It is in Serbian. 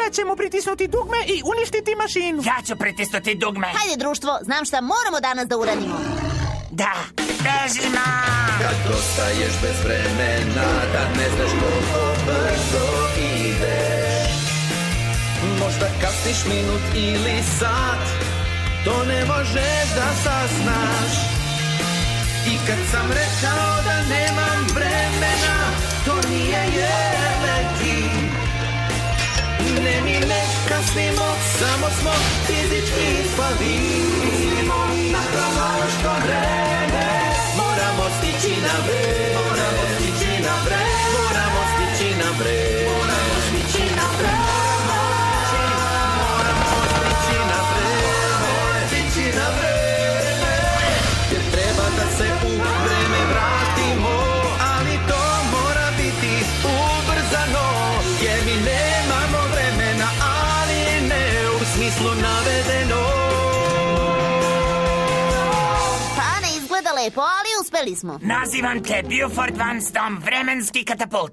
Onda ćemo pritisnuti dugme i uništiti mašinu. Ja ću pritisnuti dugme. Hajde, društvo, znam šta moramo danas da uradimo. Da, bežimo! Kad ostaješ bez vremena, da ne znaš koliko brzo ideš. Možda kasniš minut ili sat, to ne možeš da saznaš. I kad sam rekao da nemam vremena, to nije jeleki. Ne mi ne kasnimo, samo smo fizički ispali. Napravo još to vreme, moramo stići na vreme. Moramo stići na vreme, moramo stići na vreme. Moramo stići na vreme, moramo stići na vreme. Stići na vreme, jer treba da se u vreme vratimo, ali to mora biti ubrzano, jer mi nemamo vremena, ali ne u smislu navedeno. Pa ne izgleda lepo, ali uspeli smo. Nazivam te Buford Van Stom, vremenski katapult.